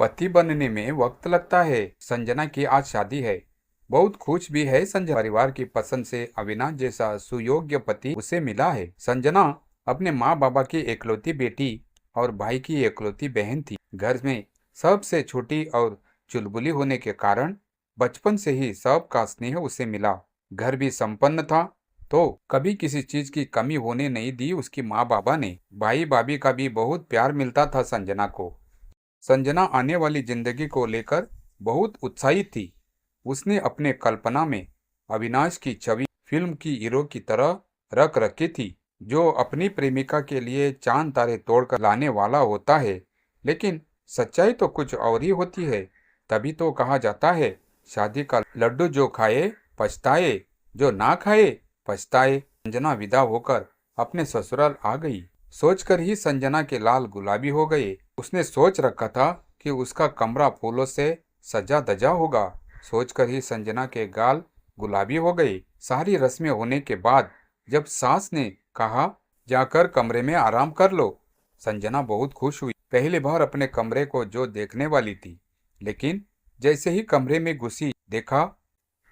पति बनने में वक्त लगता है। संजना की आज शादी है। बहुत खुश भी है। संजना परिवार की पसंद से अविनाश जैसा सुयोग्य पति उसे मिला है। संजना अपने माँ बाबा की एकलौती बेटी और भाई की एकलौती बहन थी। घर में सबसे छोटी और चुलबुली होने के कारण बचपन से ही सबका स्नेह उसे मिला। घर भी संपन्न था, तो कभी किसी चीज की कमी होने नहीं दी उसकी माँ बाबा ने। भाई भाभी का भी बहुत प्यार मिलता था संजना को। संजना आने वाली जिंदगी को लेकर बहुत उत्साहित थी। उसने अपने कल्पना में अविनाश की छवि फिल्म की हीरो की तरह रख रखी थी, जो अपनी प्रेमिका के लिए चांद तारे तोड़कर लाने वाला होता है। लेकिन सच्चाई तो कुछ और ही होती है। तभी तो कहा जाता है, शादी का लड्डू जो खाए पछताए, जो ना खाए पछताए। संजना विदा होकर अपने ससुराल आ गई। सोचकर ही संजना के लाल गुलाबी हो गए। उसने सोच रखा था कि उसका कमरा फूलों से सजा धजा होगा। सोचकर ही संजना के गाल गुलाबी हो गए। सारी रस्में होने के बाद जब सास ने कहा, जाकर कमरे में आराम कर लो, संजना बहुत खुश हुई। पहली बार अपने कमरे को जो देखने वाली थी। लेकिन जैसे ही कमरे में घुसी, देखा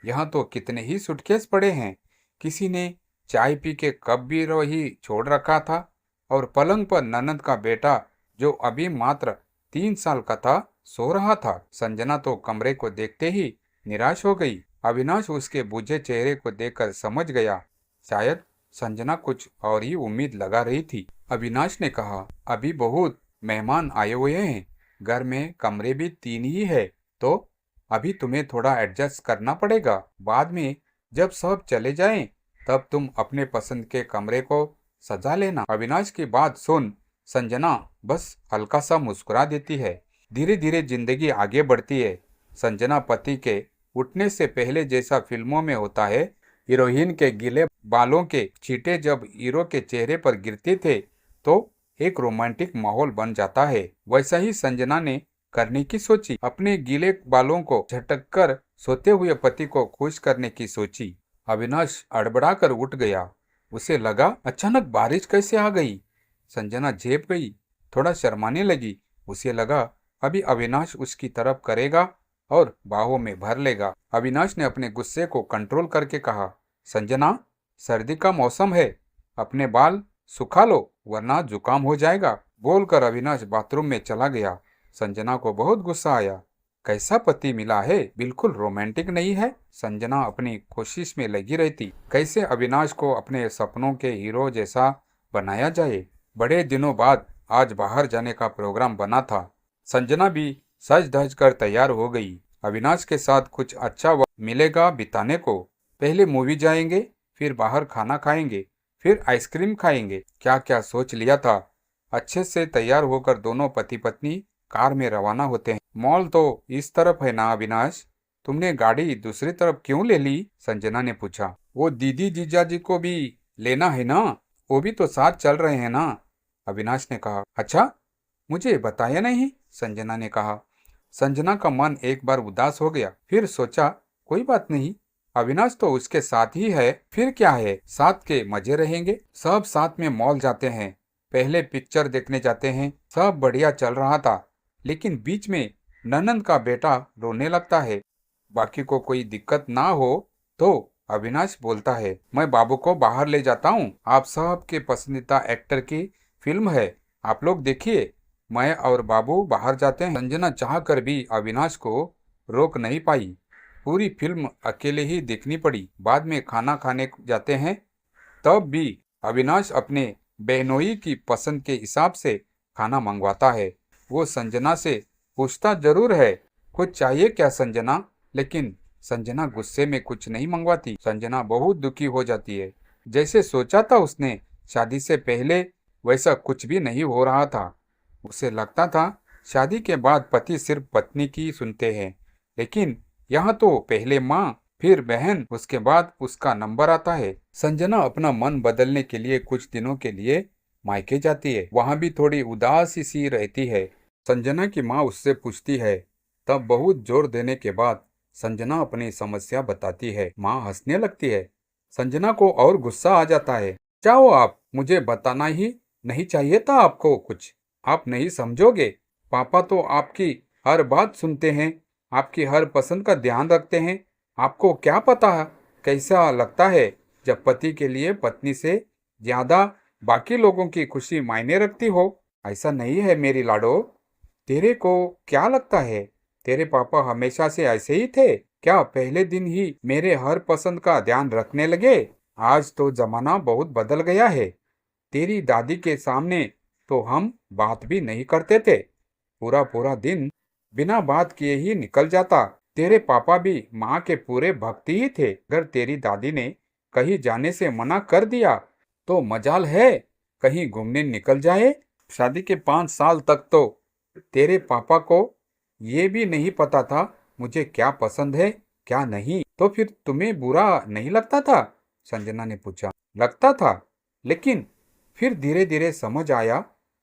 यहाँ तो कितने ही सूटकेस पड़े हैं। किसी ने चाय पी के कप भी वही छोड़ रखा था, और पलंग पर ननद का बेटा जो अभी मात्र 3 साल का था सो रहा था। संजना तो कमरे को देखते ही निराश हो गई। अविनाश उसके बुझे चेहरे को देखकर समझ गया, शायद संजना कुछ और ही उम्मीद लगा रही थी। अविनाश ने कहा, अभी बहुत मेहमान आए हुए हैं, घर में कमरे भी 3 ही है, तो अभी तुम्हें थोड़ा एडजस्ट करना पड़ेगा। बाद में जब सब चले जाएं, तब तुम अपने पसंद के कमरे को सजा लेना। अविनाश की बात सुन संजना बस हल्का सा मुस्कुरा देती है। धीरे धीरे जिंदगी आगे बढ़ती है। संजना पति के उठने से पहले जैसा फिल्मों में होता है, हीरोइन के गीले बालों के छींटे जब हीरो के चेहरे पर गिरते थे तो एक रोमांटिक माहौल बन जाता है, वैसा ही संजना ने करने की सोची। अपने गीले बालों को झटक कर सोते हुए पति को खुश करने की सोची। अविनाश अड़बड़ा कर उठ गया। उसे लगा, अचानक बारिश कैसे आ गई। संजना झेप गई, थोड़ा शर्माने लगी। उसे लगा अभी अविनाश उसकी तरफ करेगा और बाहों में भर लेगा। अविनाश ने अपने गुस्से को कंट्रोल करके कहा, संजना सर्दी का मौसम है, अपने बाल सुखा लो वरना जुकाम हो जाएगा। बोलकर अविनाश बाथरूम में चला गया। संजना को बहुत गुस्सा आया। कैसा पति मिला है, बिल्कुल रोमांटिक नहीं है। संजना अपनी कोशिश में लगी रहती, कैसे अविनाश को अपने सपनों के हीरो जैसा बनाया जाए। बड़े दिनों बाद आज बाहर जाने का प्रोग्राम बना था। संजना भी सज धज कर तैयार हो गई। अविनाश के साथ कुछ अच्छा वक्त मिलेगा बिताने को। पहले मूवी जाएंगे, फिर बाहर खाना खाएंगे, फिर आइसक्रीम खाएंगे। क्या क्या सोच लिया था। अच्छे से तैयार होकर दोनों पति पत्नी कार में रवाना होते हैं। मॉल तो इस तरफ है ना अविनाश, तुमने गाड़ी दूसरी तरफ क्यों ले ली? संजना ने पूछा। वो दीदी जीजाजी को भी लेना है ना, वो भी तो साथ चल रहे हैं ना, अविनाश ने कहा। अच्छा, मुझे बताया नहीं, संजना ने कहा। संजना का मन एक बार उदास हो गया, फिर सोचा कोई बात नहीं, अविनाश तो उसके साथ ही है, फिर क्या है, साथ के मजे रहेंगे। सब साथ में मॉल जाते हैं, पहले पिक्चर देखने जाते हैं। सब बढ़िया चल रहा था, लेकिन बीच में ननंद का बेटा रोने लगता है। बाकी को कोई दिक्कत ना हो तो अविनाश बोलता है, मैं बाबू को बाहर ले जाता हूँ, आप सब के पसंदीदा एक्टर की फिल्म है, आप लोग देखिए। मैं और बाबू बाहर जाते हैं। संजना चाह कर भी अविनाश को रोक नहीं पाई। पूरी फिल्म अकेले ही देखनी पड़ी। बाद में खाना खाने जाते हैं, तब भी अविनाश अपने बहनोई की पसंद के हिसाब से खाना मंगवाता है। वो संजना से पूछता जरूर है, कुछ चाहिए क्या संजना, लेकिन संजना गुस्से में कुछ नहीं मंगवाती। संजना बहुत दुखी हो जाती है। जैसे सोचा था उसने शादी से पहले, वैसा कुछ भी नहीं हो रहा था। उसे लगता था शादी के बाद पति सिर्फ पत्नी की सुनते हैं, लेकिन यहाँ तो पहले माँ, फिर बहन, उसके बाद उसका नंबर आता है। संजना अपना मन बदलने के लिए कुछ दिनों के लिए मायके जाती है। वहाँ भी थोड़ी उदासी सी रहती है। संजना की माँ उससे पूछती है, तब बहुत जोर देने के बाद संजना अपनी समस्या बताती है। माँ हंसने लगती है। संजना को और गुस्सा आ जाता है। जाओ आप, मुझे बताना ही नहीं चाहिए था आपको कुछ, आप नहीं समझोगे। पापा तो आपकी हर बात सुनते हैं, आपकी हर पसंद का ध्यान रखते हैं। आपको क्या पता है कैसा लगता है जब पति के लिए पत्नी से ज्यादा बाकी लोगों की खुशी मायने रखती हो? ऐसा नहीं है मेरी लाडो। तेरे को क्या लगता है तेरे पापा हमेशा से ऐसे ही थे क्या? पहले दिन ही मेरे हर पसंद का ध्यान रखने लगे? आज तो जमाना बहुत बदल गया है। तेरी दादी के सामने तो हम बात भी नहीं करते थे। पूरा पूरा दिन बिना बात किए ही निकल जाता। तेरे पापा भी माँ के पूरे भक्ति ही थे। अगर तेरी दादी ने कहीं जाने से मना कर दिया तो मजाल है कहीं घूमने निकल जाए। शादी के 5 साल तक तो तेरे पापा को ये भी नहीं पता था मुझे क्या पसंद है क्या नहीं। तो फिर तुम्हें बुरा नहीं लगता था? संजना ने पूछा। लगता था, लेकिन फिर धीरे धीरे समझ आया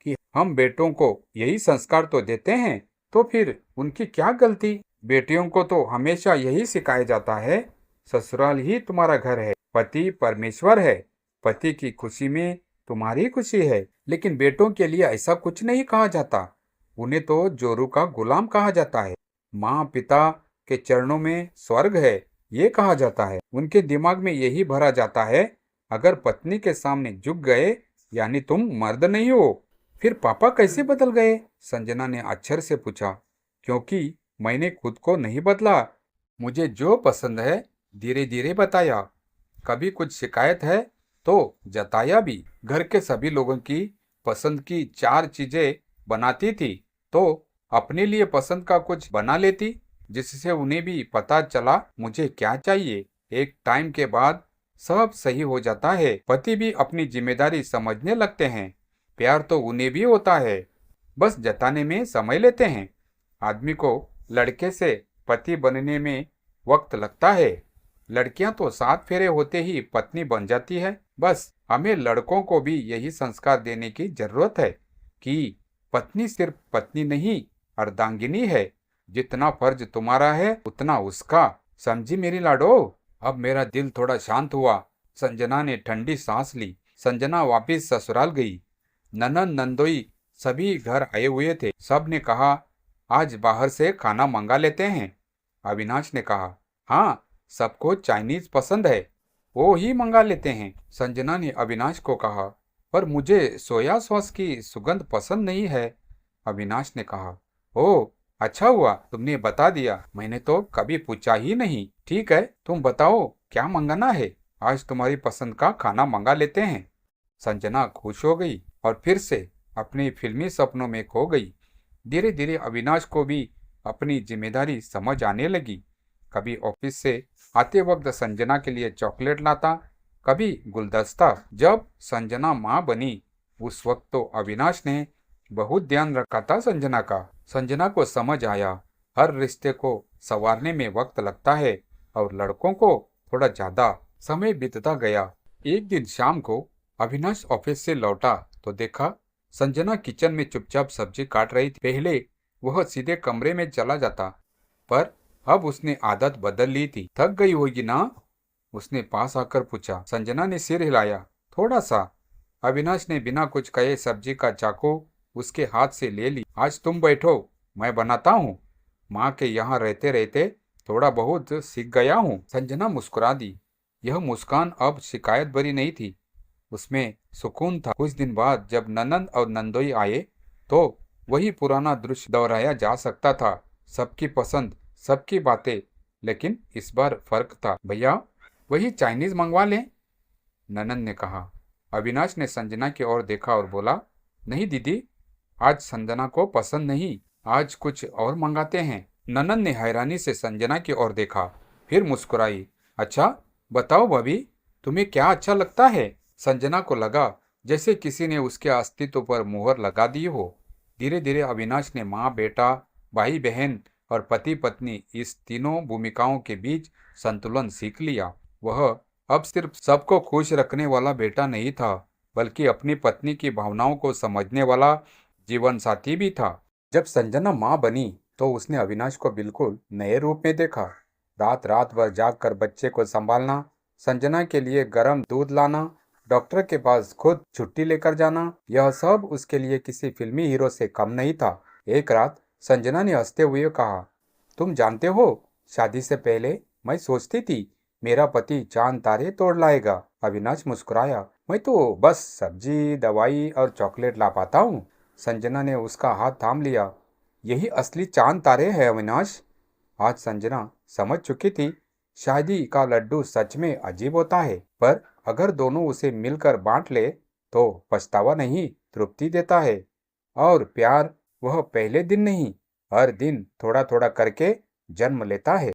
कि हम बेटों को यही संस्कार तो देते हैं, तो फिर उनकी क्या गलती। बेटियों को तो हमेशा यही सिखाया जाता है, ससुराल ही तुम्हारा घर है, पति परमेश्वर है, पति की खुशी में तुम्हारी खुशी है। लेकिन बेटों के लिए ऐसा कुछ नहीं कहा जाता। उन्हें तो जोरू का गुलाम कहा जाता है। माँ पिता के चरणों में स्वर्ग है ये कहा जाता है। उनके दिमाग में यही भरा जाता है, अगर पत्नी के सामने झुक गए यानी तुम मर्द नहीं हो। फिर पापा कैसे बदल गए? संजना ने आश्चर्य से पूछा। क्योंकि मैंने खुद को नहीं बदला, मुझे जो पसंद है धीरे धीरे बताया। कभी कुछ शिकायत है तो जताया भी। घर के सभी लोगों की पसंद की 4 चीजें बनाती थी, तो अपने लिए पसंद का कुछ बना लेती, जिससे उन्हें भी पता चला मुझे क्या चाहिए। एक टाइम के बाद सब सही हो जाता है। पति भी अपनी जिम्मेदारी समझने लगते हैं। प्यार तो उन्हें भी होता है, बस जताने में समय लेते हैं। आदमी को लड़के से पति बनने में वक्त लगता है। लड़कियां तो 7 फेरे होते ही पत्नी बन जाती है। बस हमें लड़कों को भी यही संस्कार देने की जरूरत है कि पत्नी सिर्फ पत्नी नहीं, अर्धांगिनी है। जितना फर्ज तुम्हारा है उतना उसका। समझी मेरी लाडो? अब मेरा दिल थोड़ा शांत हुआ। संजना ने ठंडी सांस ली। संजना वापिस ससुराल गई। ननंद नंदोई सभी घर आए हुए थे। सब ने कहा आज बाहर से खाना मंगा लेते हैं। अविनाश ने कहा हाँ, सबको चाइनीज पसंद है, वो ही मंगा लेते हैं। संजना ने अविनाश को कहा पर मुझे सोया सॉस की सुगंध पसंद नहीं है। अविनाश ने कहा ओह, अच्छा हुआ तुमने बता दिया, मैंने तो कभी पूछा ही नहीं। ठीक है, तुम बताओ क्या मंगाना है, आज तुम्हारी पसंद का खाना मंगा लेते हैं। संजना खुश हो गई और फिर से अपने फिल्मी सपनों में खो गई। धीरे धीरे अविनाश को भी अपनी जिम्मेदारी समझ आने लगी। कभी ऑफिस से आते वक्त संजना के लिए चॉकलेट लाता, कभी गुलदस्ता। जब संजना माँ बनी उस वक्त तो अविनाश ने बहुत ध्यान रखा था संजना का। संजना को समझ आया हर रिश्ते को संवारने में वक्त लगता है और लड़कों को थोड़ा ज्यादा। समय बीतता गया। एक दिन शाम को अविनाश ऑफिस से लौटा तो देखा संजना किचन में चुपचाप सब्जी काट रही थी। पहले वह सीधे कमरे में चला जाता, पर अब उसने आदत बदल ली थी। थक गई होगी ना? उसने पास आकर पूछा। संजना ने सिर हिलाया, थोड़ा सा। अविनाश ने बिना कुछ कहे सब्जी का चाकू उसके हाथ से ले ली। आज तुम बैठो, मैं बनाता हूँ। माँ के यहाँ रहते रहते थोड़ा बहुत सीख गया हूँ। संजना मुस्कुरा दी। यह मुस्कान अब शिकायत भरी नहीं थी, उसमें सुकून था। कुछ दिन बाद जब ननंद और नंदोई आए तो वही पुराना दृश्य दोहराया जा सकता था। सबकी पसंद, सबकी बातें, लेकिन इस बार फर्क था। भैया वही चाइनीज मंगवा लें, ननंद ने कहा। अविनाश ने संजना की ओर देखा और बोला नहीं दीदी, आज संजना को पसंद नहीं, आज कुछ और मंगाते हैं। ननंद ने हैरानी से संजना की ओर देखा, फिर मुस्कुराई। अच्छा बताओ भाभी, तुम्हें क्या अच्छा लगता है? संजना को लगा जैसे किसी ने उसके अस्तित्व पर मुहर लगा दी हो। धीरे धीरे अविनाश ने माँ बेटा, भाई बहन और पति पत्नी इस तीनों भूमिकाओं के बीच संतुलन सीख लिया। वह अब सिर्फ सबको खुश रखने वाला बेटा नहीं था, बल्कि अपनी पत्नी की भावनाओं को समझने वाला जीवन साथी भी था। जब संजना माँ बनी तो उसने अविनाश को बिल्कुल नए रूप में देखा। रात रात भर जागकर बच्चे को संभालना, संजना के लिए गर्म दूध लाना, डॉक्टर के पास खुद छुट्टी लेकर जाना, यह सब उसके लिए किसी फिल्मी हीरो से कम नहीं था। एक रात संजना ने हंसते हुए कहा, तुम जानते हो, शादी से पहले मैं सोचती थी मेरा पति चांद तारे तोड़ लाएगा। अविनाश मुस्कुराया, मैं तो बस सब्जी, दवाई और चॉकलेट ला पाता हूँ। संजना ने उसका हाथ थाम लिया। यही असली चांद तारे हैं अविनाश। आज संजना समझ चुकी थी, शादी का लड्डू सच में अजीब होता है, पर अगर दोनों उसे मिलकर बांट ले तो पछतावा नहीं, तृप्ति देता है। और प्यार, वह पहले दिन नहीं, हर दिन थोड़ा थोड़ा करके जन्म लेता है।